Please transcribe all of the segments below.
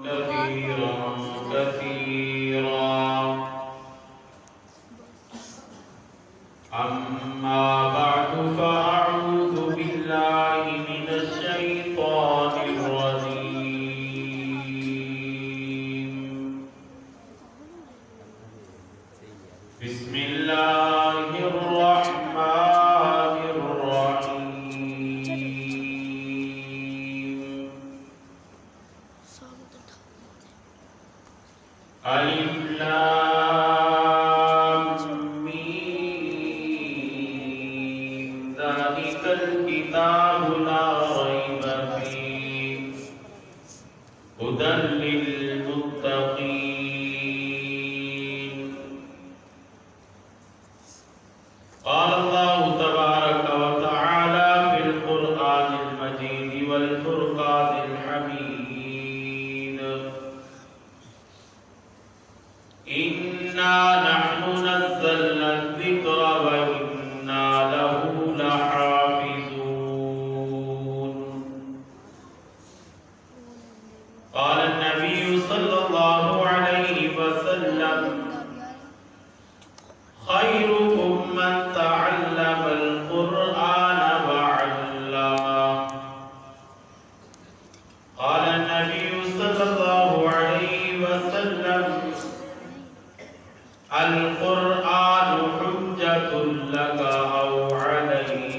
كثيرا كثيرا. أما بعد فأعوذ بالله من الشيطان الرجيم. بسم الله الرحمن الرحيم. ألف لام ميم ذلك الكتاب لا ريب فيه هدى للمتقين. قال الله تبارك وتعالى في القرآن المجيد والفرقان الحميد: إنا نحن نزلنا الذكر وإنا له لحافظون. قال النبي صلى الله عليه وسلم: خيركم من تعلم القرآن وعلمه. قال النبي صلى الله عليه وسلم: القرآن حجة لك أو عليك.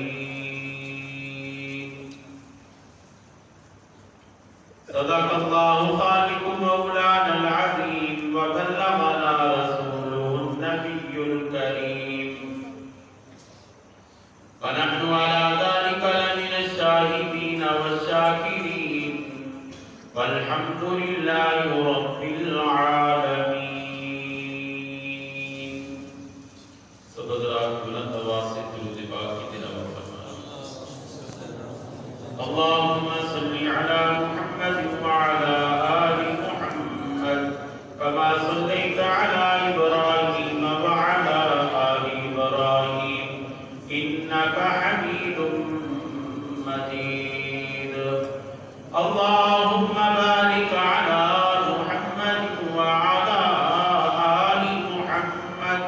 صدق الله خالق مولانا العظيم وبلغنا رسوله النبي الكريم، ونحن على ذلك لمن الشاهدين والشاكرين، والحمد لله رب العالمين. سب حضرات بلند آواز سے درود پاک کی تلاوت فرمائیں. اللهم صل على محمد وعلى آل محمد كما صليت على إبراهيم وعلى آل إبراهيم إنك حميد مجيد. اللهم بارك على محمد وعلى آل محمد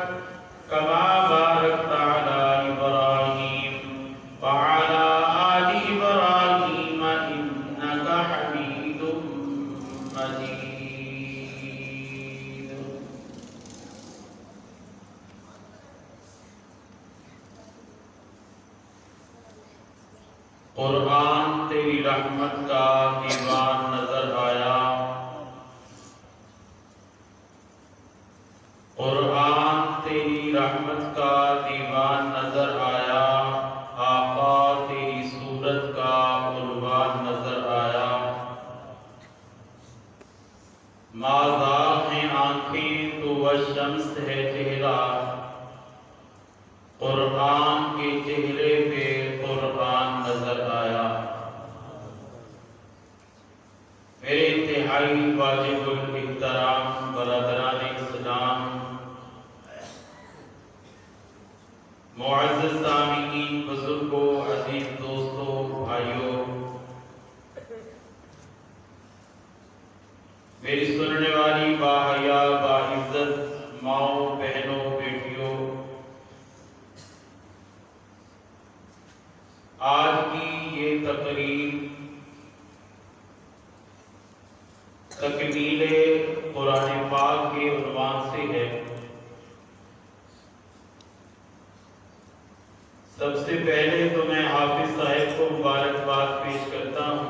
كما باركت على إبراهيم وعلى آل إبراهيم إنك حميد مجيد. قرآن تیری رحمت کا دیوان نظر آیا، قرآن تیری رحمت کا دیوان نظر آیا، آقا تیری صورت کا قربان نظر آیا. مازاغ ہیں آنکھیں تو والشمس ہے چہرہ، قرآن کے چہرے پہ قرآن نظر آیا. میرے انتہائی واجب الاحترام برادران اسلام، معزز سامعین، بزرگوں، عزیز دوستوں، بھائیوں، میری سننے والی باحیا باعزت ماؤں، بہنوں، بیٹیوں، آج کی یہ تقریب تکمیل قرآن پاک کے عنوان سے ہے. سب سے پہلے تو میں حافظ صاحب کو مبارکباد پیش کرتا ہوں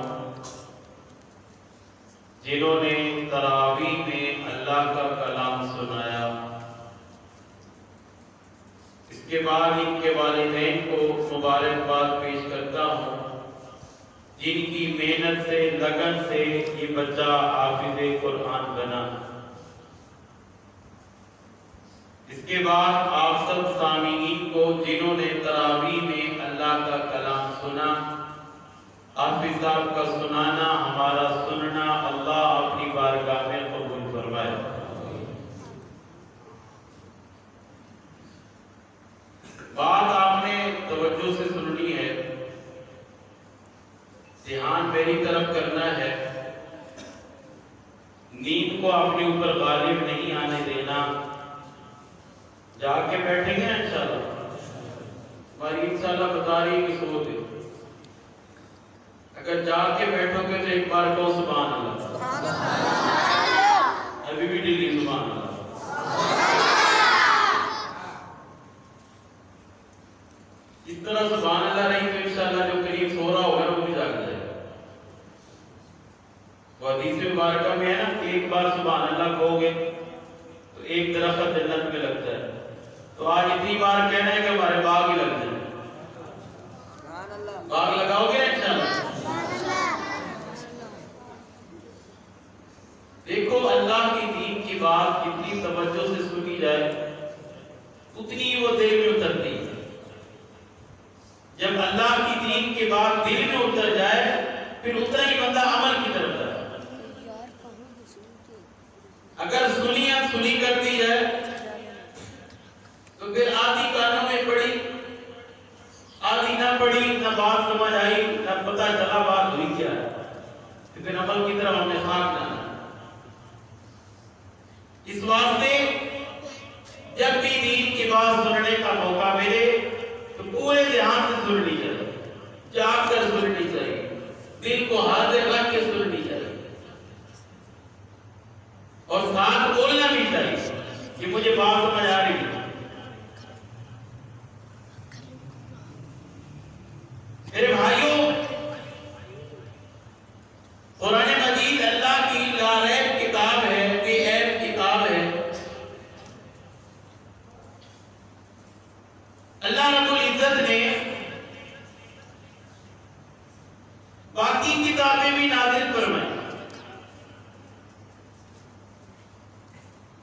جنہوں نے تراویح میں اللہ کا کلام سنایا. اس کے بعد ان کے والدین کو مبارکباد پیش کرتا ہوں جن کی محنت سے، لگن سے یہ بچہ حافظ قرآن بنا. اس کے بعد آپ سب سامعین کو جنہوں نے تراویح میں اللہ کا کلام سنا، حافظ صاحب کا سنانا، ہمارا سننا اللہ اپنی بارگاہ میں قبول فرمائے. بات آپ نے توجہ سے سننی ہے، دھیان میری طرف کرنا ہے. کو اپنے اوپر غالب نہیں آنے دینا. جا کے بیٹھیں گے انشاءاللہ. ہماری انشاءاللہ بتا رہی ہے کہ سو دے. اگر جا کے بیٹھو گے تو ایک بار کہو سبحان اللہ. ابھی بھی ڈیلی سبحان اللہ. اس طرح سبحان اللہ نہیں تو انشاءاللہ جو قریب سو رہا ہوگا وہ بھی جاگ جائے گا. وہ حدیث مبارکہ میں ہے نا کہ ایک بار سبحان اللہ کہو گے تو ایک درخت جنت میں لگتا ہے. تو آج اتنی بار کہنا ہے کہ ہمارے باغ ہی لگ جائیں. باغ لگاؤ گے انشاءاللہ. دیکھو اللہ کی دین کی بات کتنی توجہ سے سنی جائے اتنی وہ دل میں اترتی ہے. جب اللہ کی دین کی بات دل میں اتر جائے پھر اتنا ہی بندہ عمل کی طرف جائے. اگر سنی کرتی ہے تو پھر آدھی کانوں میں پڑی آدھی نہ پڑی, نہ بات سمجھ آئی, نہ پتہ چلا بات ہوئی کیا ہے, پھر عمل کی طرف ہمیں خاک نہ. اس واسطے جب بھی دین کی بات سننے کا موقع ملے تو پورے دھیان سے سننی چاہیے, جاگ کر سننی چاہیے, دل کو حاضر رکھ کے سننی چاہیے, اور ساتھ بولنا بھی چاہیے کہ مجھے بات سمجھ آ رہی ہے. میرے بھائیوں, قرآن مجید اللہ کی لاریب کتاب ہے, بے عیب کتاب ہے. اللہ رب العزت نے باقی کتابیں بھی نازل فرمائی,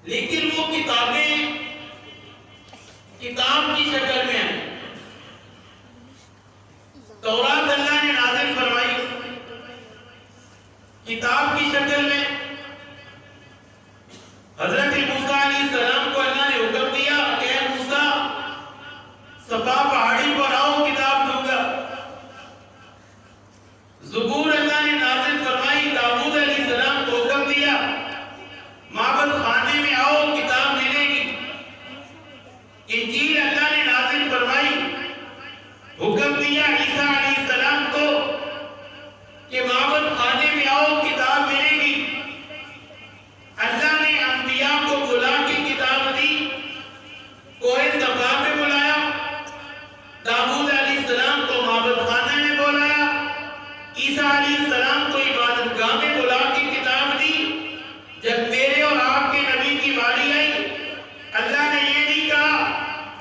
لیکن وہ کتابیں کتاب کی شکل میں ہیں. تورات اللہ نے نازل فرمائی کتاب کی شکل میں. حضرت موسیٰ علیہ السلام کو اللہ نے حکم دیا کہ اے موسیٰ صفا پہاڑی پر آؤ, کتاب دوں گا. زبور اللہ نے نازل فرمائی, داؤد علیہ السلام کو حکم دیا معبد خانے میں آؤ, کتاب ملے گی. انجیل اللہ نے نازل فرمائی, حکم دیا عیسیٰ علیہ السلام کو کہ معبد خانے میں آؤ, کتاب ملے گی. اللہ نے انبیاء کو بلا کے کتاب دی, کوہ صفا میں بلایا, داؤد علیہ السلام کو معبد خانہ میں بلایا, عیسیٰ علیہ السلام کو عبادت گاہ میں بلا کے کتاب دی. جب میرے اور آپ کے نبی کی باری آئی, اللہ نے یہ نہیں کہا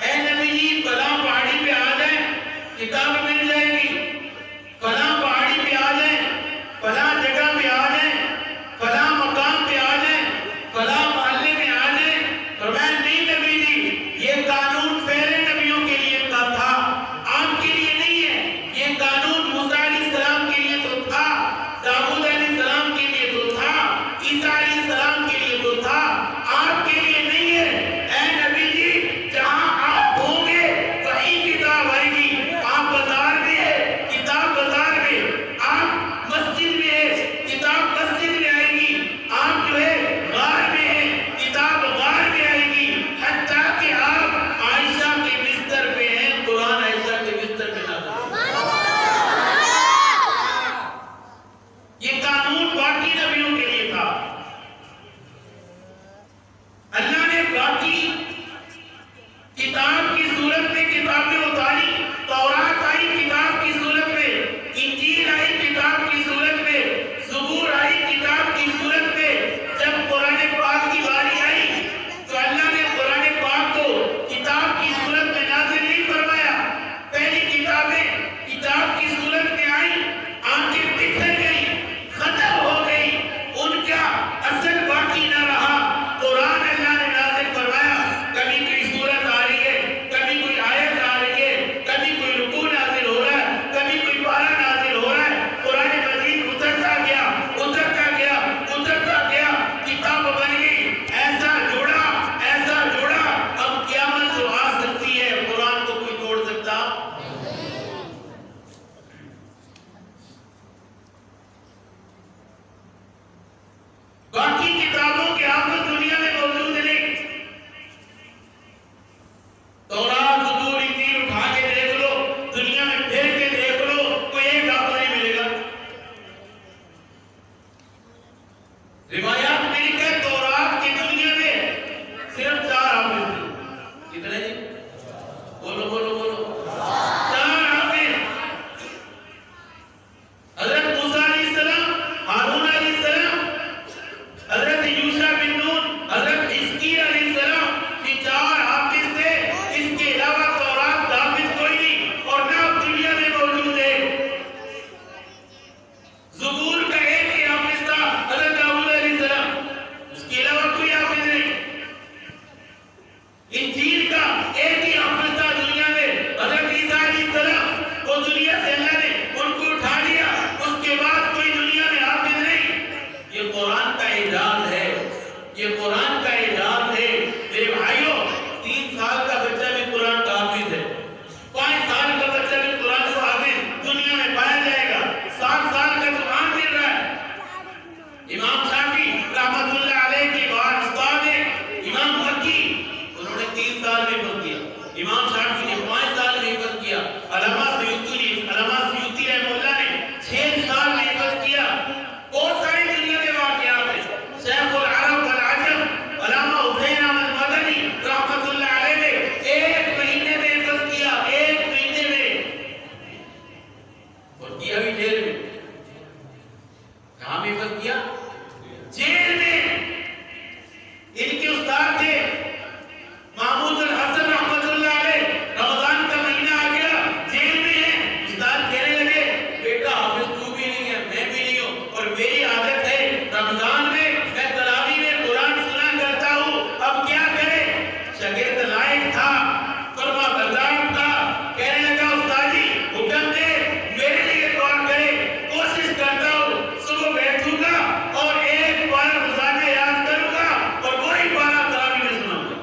اے نبی جی فلاں پہاڑی پہ آ جائیں کتاب مل جائے گی. امام شافعی نے 5 سال میں حفظ کیا، علامہ سیوطی رحمہ اللہ نے 6 سال میں حفظ کیا. بہت ساری دنیا کے واقعات ہیں. شیخ العرب والعجم علامہ حسین احمد مدنی رحمۃ اللہ علیہ نے 1 مہینے میں حفظ کیا، 1 مہینے میں، اور کیا بھی جیل میں. کہاں میں حفظ کیا؟ جیل میں. ان کے استاد تھے محمود الحسن رحمۃ اللہ علیہ. رمضان کا مہینہ آ گیا، جیل میں ہیں. استاد کہنے لگے بیٹا حافظ تو بھی نہیں ہے، میں بھی نہیں ہوں، اور میری عادت ہے رمضان میں تراویح میں قرآن سنا کرتا ہوں، اب کیا کرے؟ شاگرد لائق تھا، فرما بردار تھا. کہنے لگا استاد جی حکم دے میرے لیے دعا کرے. کوشش کرتا ہوں صبح بیٹھوں گا اور 1 بار روزانہ یاد کروں گا اور وہی بارہ تراویح میں سناؤں گا.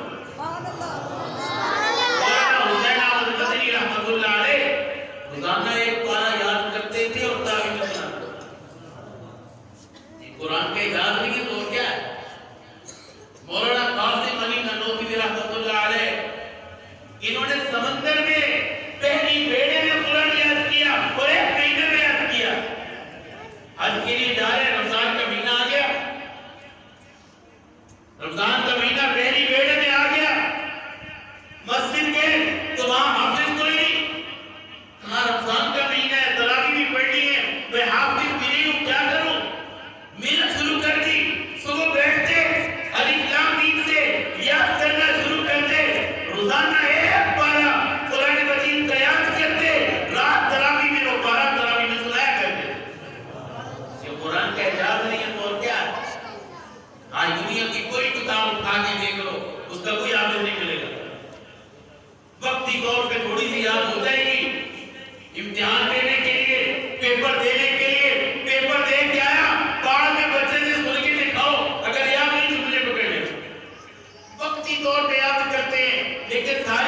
حسین احمد مدنی رحمۃ اللہ علیہ روزانہ 1 بارہ یاد کرتے تھے اور تراویح میں سناتے تھے. قرآن کا اجازت نہیں ہے تو اور کیا ہے؟ مولانا قاسم علی نانوتوی رحمۃ اللہ علیہ انہوں نے سمندر میں پہلی بیڑے میں قرآن یاد کیا اور 1 مہینے میں یاد کیا. حج کے لیے جا رہے، رمضان کا مہینہ آ گیا، رمضان کا مہینہ پہلی بیڑے میں آ گیا. مسجد گئے تو وہاں حافظ کوئی نہیں. کہاں رمضان کا مہینہ ہے، تراویح بھی پڑھنی ہے، میں حافظ بھی نہیں ہوں، کیا کروں؟ محنت شروع کر دی. صبح بیٹھتے الف لام میم سے یاد کرنا شروع کرتے. روزانہ 1 بارہ قرآن مجید کا یاد کرتے. رات تراویح میں وہ 12 تراویح میں سنایا کرتے. یہ قرآن کا اعجاز نہیں ہے تو اور کیا ہے؟ آج دنیا کی کوئی کتاب اٹھا کے دیکھ لو، اس کا کوئی حافظ نہیں ملے گا. وقتی طور پہ تھوڑی سی یاد ہو جائے گی. امتحان دینے کے لیے، پیپر دینے کے لیے، پیپر دے کے آیا، پہاڑ میں بچے سے سن کے دکھاؤ، اگر یاد نہیں تو مجھے پکڑ لے. وقتی طور پہ یاد کرتے ہیں لیکن سارے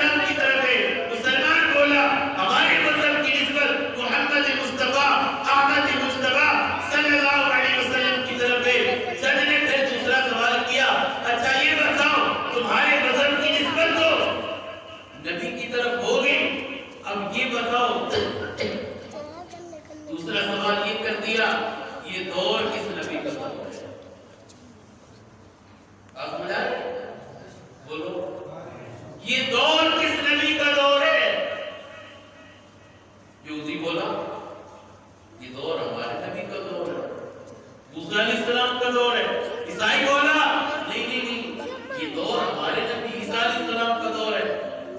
السلام کی طرف ہے. مسلمان بولا ہمارے مذہب کی نسبت محمد مصطفیٰ احمد مصطفیٰ صلی اللہ علیہ وسلم کی طرف ہے. جج نے پھر دوسرا سوال کیا اچھا یہ بتاؤ تمہارے مذہب کی نسبت تو نبی کی طرف ہو گئی اب یہ بتاؤ. دوسرا سوال یہ کر دیا یہ دور کس نبی کا دور ہے؟ آپ سمجھا بولو یہ دور کس نبی کا دور ہے؟ یہودی بولا یہ دور ہمارے نبی کا دور ہے. موسیٰ علیہ السلام کا دور ہے. عیسائی بولا نہیں نہیں نہیں یہ دور ہمارے نبی عیسیٰ علیہ السلام کا دور ہے.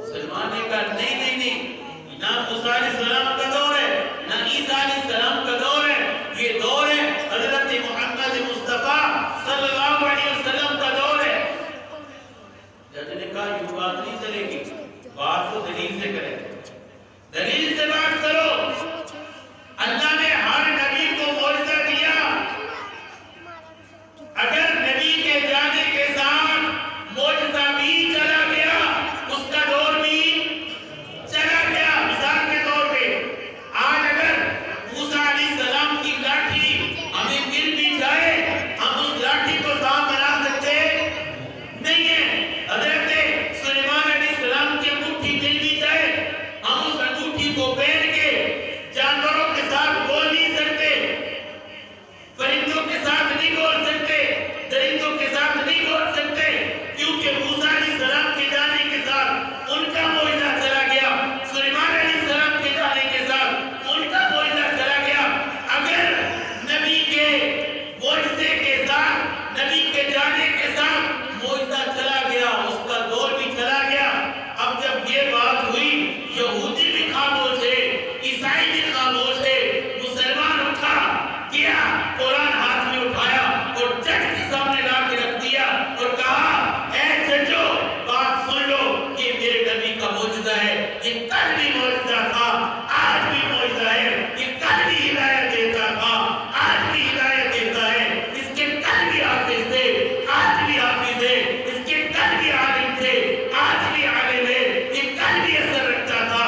مسلمان نے کہا نہیں نہیں نہیں نہ موسیٰ علیہ السلام کا دور ہے نہ عیسیٰ علیہ السلام کا دور ہے. یہ دور ہے حضرت محمد مصطفیٰ صلی اللہ علیہ وسلم کا دور ہے. جج نے کہا یہ بات نہیں چلے گی بات تو دلیل سے کریں. دلیل سے بات کرو. اللہ نے ہر نبی کو معجزہ دیا. اگر نبی کے جانے کے ساتھ معجزہ بھی چلا گیا اس کا دور بھی چلا گیا. مثال کے طور پہ آج اگر موسیٰ علیہ السلام کی لاٹھی ہمیں مل بھی جائے ہم اس لاٹھی کو صاف بنا سکتے نہیں ہیں. حضرت سلیمان علیہ السلام کی انگوٹھی مل بھی جائے ہم اس انگوٹھی کو پہن کے جانوروں کے ساتھ بول نہیں سکتے پرندوں کے ساتھ نہیں بول سکتے درندوں کے ساتھ نہیں بول سکتے کیونکہ موسیٰ علیہ السلام کے جانے کے ساتھ ان کا معجزہ چلا گیا. سلیمان علیہ السلام کے جانے کے ساتھ ان کا معجزہ چلا گیا. اگر نبی کے معجزے کے ساتھ نبی کے جانے کے ساتھ معجزہ چلا گیا اس کا دور بھی چلا گیا. اب جب یہ بات ہوئی یہودی بھی خاموش ہے عیسائی بھی خاموش ہے. مسلمان اٹھا کیا قرآن ہاتھ میں اٹھایا اور جج کے سامنے لا کے رکھ دیا اور کہا اے ججو بات سن لو یہ میرے نبی کا معجزہ ہے. یہ کل بھی معجزہ تھا آج بھی معجزہ ہے. یہ کل بھی ہدایت دیتا تھا آج بھی ہدایت دیتا ہے. اس کے کل بھی حافظ تھے آج بھی حافظ ہے. اس کے کل بھی عالم تھے آج بھی عالم ہے. یہ کل بھی اثر رکھتا تھا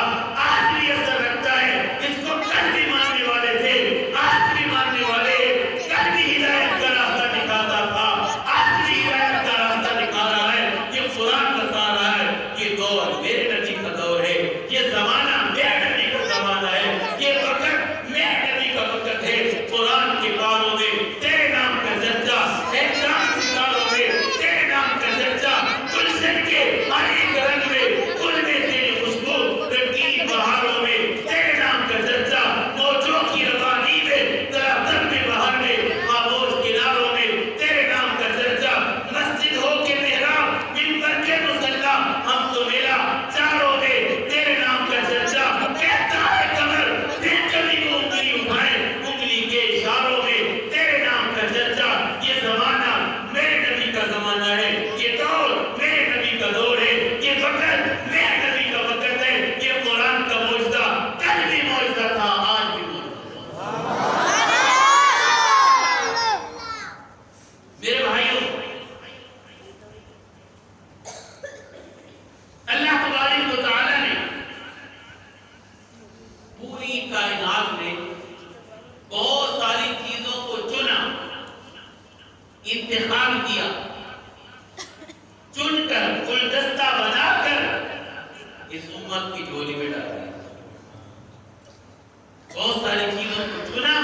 آج بھی اثر رکھتا ہے. اس کو کل بھی ماننے والے تھے آج بھی ماننے والے. کل بھی ہدایت کا راستہ دکھاتا تھا آج بھی ہدایت کا راستہ دکھا رہا ہے. یہ قرآن بتا رہا ہے یہ دور میرے نبی کا دور ہے. یہ زمانہ میرے نبی کا زمانہ ہے. یہ وقت میرے نبی کا وقت ہے. قرآن کے پاروں میں تیرے نام کا چرچا ہے. چاند ستاروں میں تیرے نام کا چرچا. گلشن کے ہر ایک رنگ میں گل میں تیری خوشبو. رنگین بہاروں میں تیرے نام کا چرچا. موجوں کی روانی میں ذرا دم میں بہار میں خاموش کناروں میں تیرے نام کا چرچا. مسجد ہو کے محراب منبر کے مصلی ہم تو ملا چاروں میں تیرے نام کا چرچا. کہتا ہے قمر پھر کبھی کو انگلی اٹھائے انگلی کے اشاروں میں تیرے نام کا چرچا. یہ زمانہ میرے نبی کا زمانہ ہے. یہ دور میرے نبی کا دور ہے. یہ وقت میرے نبی کا وقت ہے. یہ قرآن کا معجزہ کل بھی معجزہ تھا آج بھی معجزہ. میرے بھائیوں اللہ تبارک و تعالی نے پوری کائنات میں بہت ساری چیزوں کو چنا انتخاب کیا چن کر گلدستہ بنا کر اس امت کی جھولی میں ڈال دیا. بہت ساری چیزوں کو چنا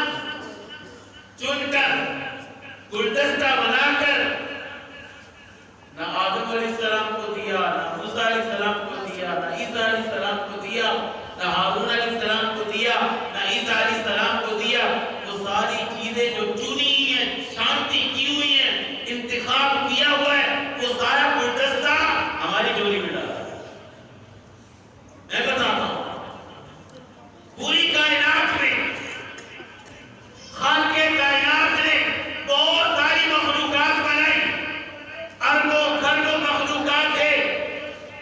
چن کر گلدستہ بنا کر نہ آدم علیہ السلام کو دیا نہ موسیٰ علیہ السلام کو دیا نہ عیسیٰ علیہ السلام کو دیا نہ ہارون علیہ السلام کو دیا نہ عیسیٰ علیہ السلام کو دیا. وہ ساری چیزیں جو چنی ہیں شانتی کی ہوئی ہیں انتخاب کیا ہوا ہے وہ سارا گلدستہ ہماری جھولی میں ڈالا. میں بتاتا ہوں پوری کائنات میں خالق کائنات نے بہت ساری مخلوقات بنائی. اربوں خربوں مخلوقات ہے.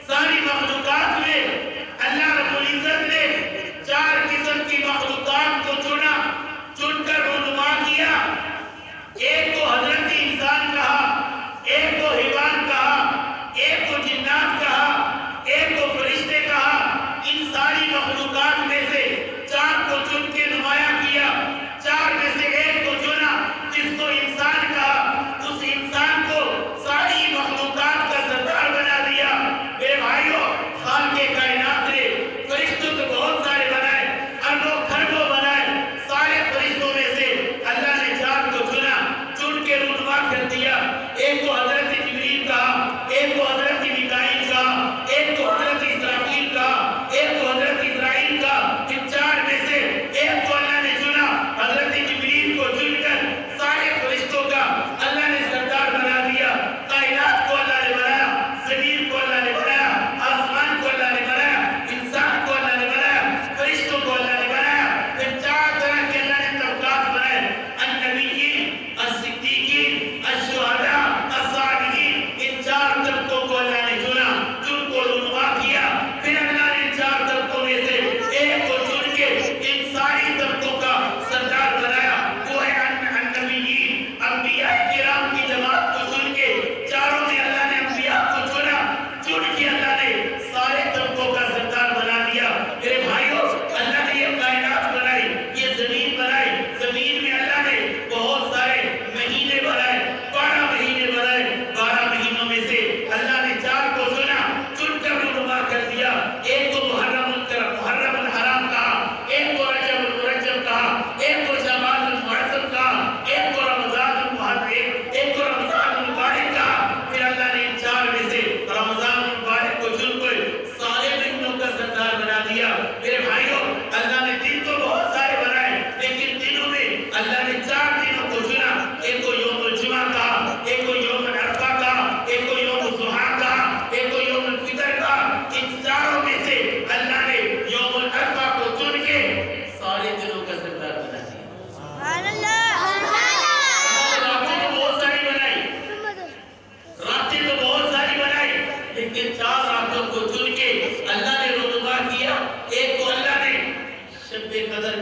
ساری مخلوقات میں اللہ رب العزت نے 4 قسم کی مخلوقات کو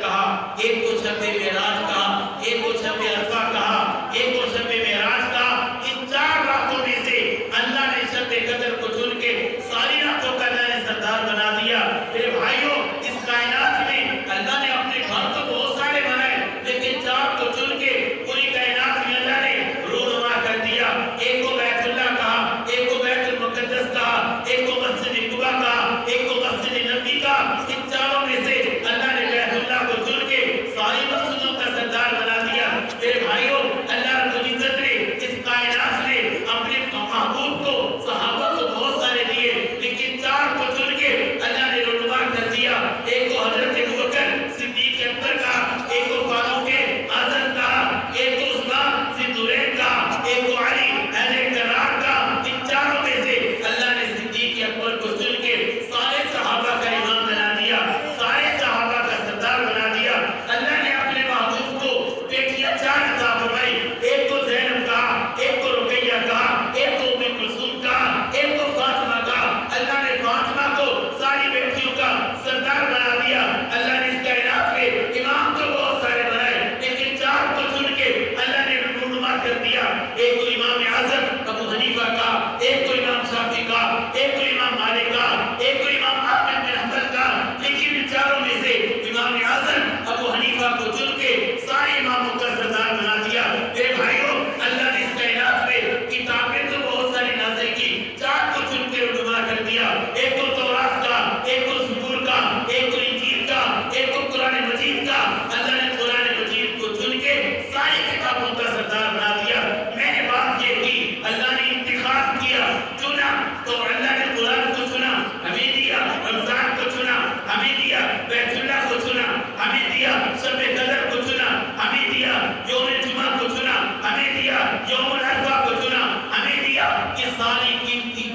کہا، ایک کو شب معراج کہا، ایک کو شب عرفہ کہا، ایک کو شب معراج کہا۔ ان 4 راتوں میں سے اللہ نے شب قدر کو چن کے ساری راتوں کا اللہ نے سردار بنا دیا۔ میرے بھائیوں، اس کائنات میں اللہ نے اپنے گھر تو بہت سارے بنائے، لیکن 4 کو چن کے پوری کائنات میں اللہ نے رونما کر دیا۔ ایک کو بیت اللہ کہا، ایک کو بیت المقدس کہا، ایک کو مسجد قباء کہا، ایک کو مسجد نبوی کہا۔ ان 4 میں سے اللہ نے بیت اللہ کو چن کے ساری مسجدوں کا سردار بنا دیا۔ میرے بھائیوں، اللہ رب العزت نے اس کائنات میں اپنے محبوب کو، صحابہ کو بہت سارے دیے، لیکن 4 کو چن کے اللہ نے رونما کر دیا۔ ایک کو حضرت ابوبکر صدیق اکبر کا، ایک کو فاروق اعظم کا، ایک کو عثمان ذی النورین کا، ایک کو علی اہل کرار کا۔ ان 4 میں سے اللہ نے صدیق اکبر کو چن کے سارے صحابہ کا امام بنا دیا، سارے صحابہ کا سردار بنا دیا۔ اللہ نے اپنے محبوب کو بیٹیاں 4 عطا فرمائی، ایک کو زینب کہا، ایک کو رقیہ کہا، ایک کو ام کلثوم کہا، ایک کو فاطمہ کہا۔ اللہ نے فاطمہ کو ساری بیٹیوں کا سردار بنا دیا۔ اللہ نے اس کائنات میں امام تو بہت سارے بنائے، لیکن 4 کو چن کے اللہ نے رونما کر دیا۔ ایک کو امام اعظم ابو حنیفہ کا، ایک کو امام شافعی کا، ایک کو امام مالک کا، ایک کو امام احمد بن حنبل کا، لیکن ان 4 میں سے امام اعظم ابو حنیفہ کو چن کے سارے اماموں کا سردار بنا دیا۔ میرے بھائیوں، اللہ نے اس کائنات میں کتابیں تو بہت ساری نازل کی، 4 کو چن کے رونما کر دیا۔ ایک کو تورات کا، ایک کو زبور کا، ایک کو انجیل کا، ایک کو قرآن مجید کا۔ اللہ نے قرآن مجید کو چن کے ساری کتابوں کا سردار بنا دیا۔ میں نے بات یہ کی، اللہ نے انتخاب کیا، چنا، تو اللہ نے قرآن کو چنا، ہمیں دیا، رمضان کو چنا، ہمیں دیا، بیت اللہ کو چنا، ہمیں دیا، شب قدر کو چنا، ہمیں دیا، یوم جمعہ کو چنا، ہمیں دیا، یوم عرفہ کو چنا، ہمیں دیا۔ یہ ساری قیمتی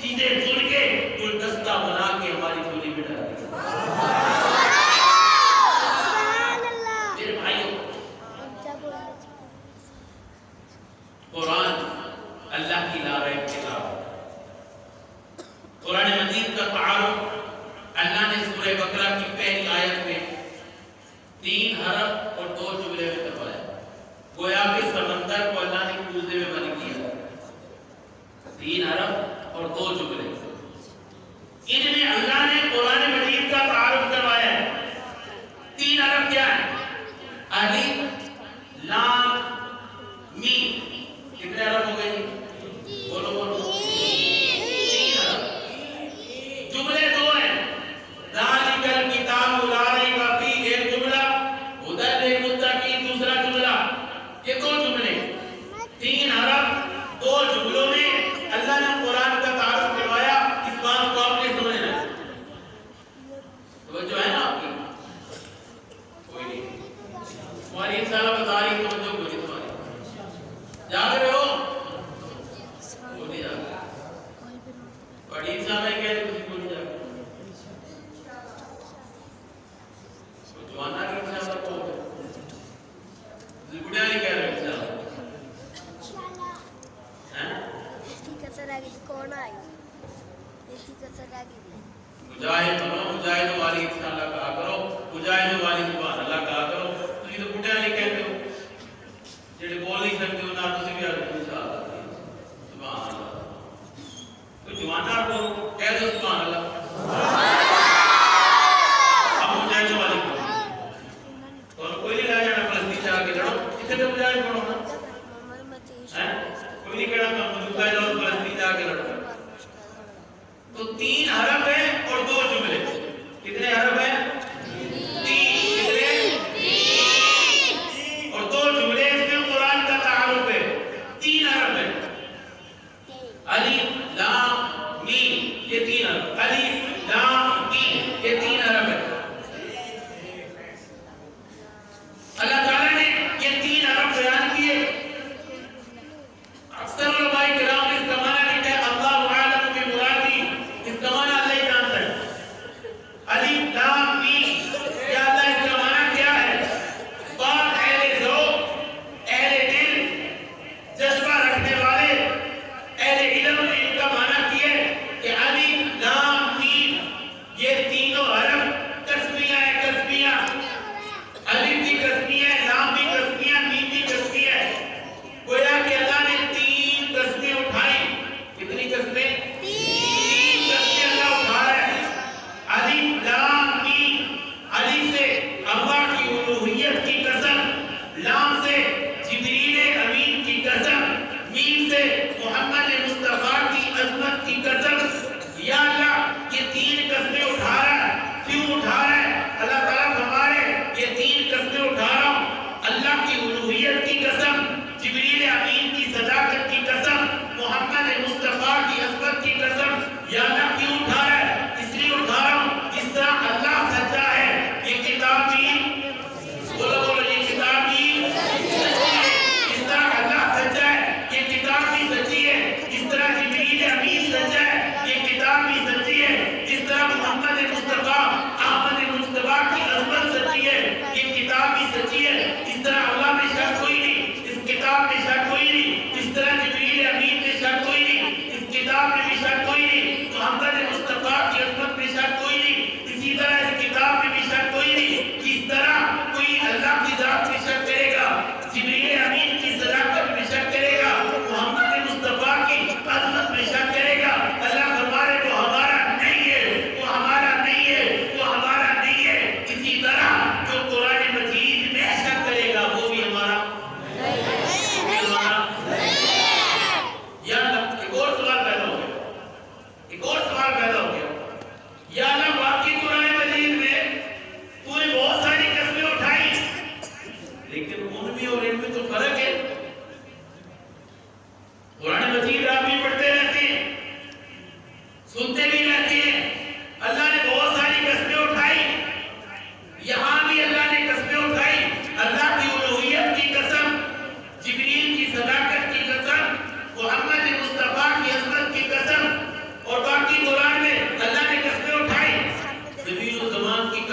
چیزیں چن کے گلدستہ بنا کے ہماری جھولی میں ڈال دیا۔ میرے بھائیوں، قرآن اللہ کی لا ریب کتاب ہے۔ قرآن مجید کا تعارف اللہ نے سورہ بقرہ کی پہلی آیت میں 3 حرف اور 2 جملے میں کروایا۔ گویا کہ سمندر کو اللہ نے کوزے میں بند کیا، 3 حرف اور 2 جملے۔ ان میں اللہ نے قرآن مجید کا تعارف کروایا ہے۔ 3 حرف کیا ہے؟ الف لام میم۔ کتنے حرف ہو گئے؟ بولو بولو۔ 3 حرف۔ جملے 2 ہیں، ذالک الکتاب لا ریب فیہ، ایک جملہ، ھدی للمتقین دوسرا جملہ۔ یہ 2 جملے، 3 حرف، 2 جملوں میں اللہ نے قرآن کا تعارف کروایا۔ اس بات کو آپ نے سمجھنا ہے، توجہ ہے نا آپ کی؟ کوئی نہیں، تمہاری انشاءاللہ بتا رہی توجہ کو نہیں تمہاری، جاگ رہے ہو؟ وہ نہیں جاگ رہے، بڑی انشاءاللہ کہہ رہے کسی کو نہیں جاگ رہے، جوانا کی انشاءاللہ کو ہو گئے، زبڑیاں نہیں کہہ رہے انشاءاللہ۔ مجاہد بنو، مجاہد والی انشاءاللہ کہا کرو، مجاہد والی سبحان اللہ کہا کرو۔ تسی تو بڈھے نہیں کہتے ہو، جڑے بول نہیں سکتے ہو نہ تسی بھی انشاءاللہ سبحان اللہ۔ تو جوانا کو کہہ دو سبحان اللہ۔ اب مجاہد والی کو اور کوئی نہیں لایا جانا فلسطین جا کے لڑو، کتنے تو مجاہد بنو نا، کوئی نہیں کہنا مجھے جاؤ فلسطین جا کے لڑو۔ تو 3 حرف ہیں اور 2 جملے۔ کتنے حرف ہیں؟ 3۔ کتنے؟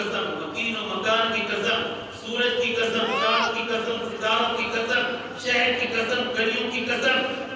قسم، مکین و مکان کی قسم، سورج کی قسم، چاند کی قسم، ستاروں کی قسم، شہر کی قسم، گلیوں کی قسم،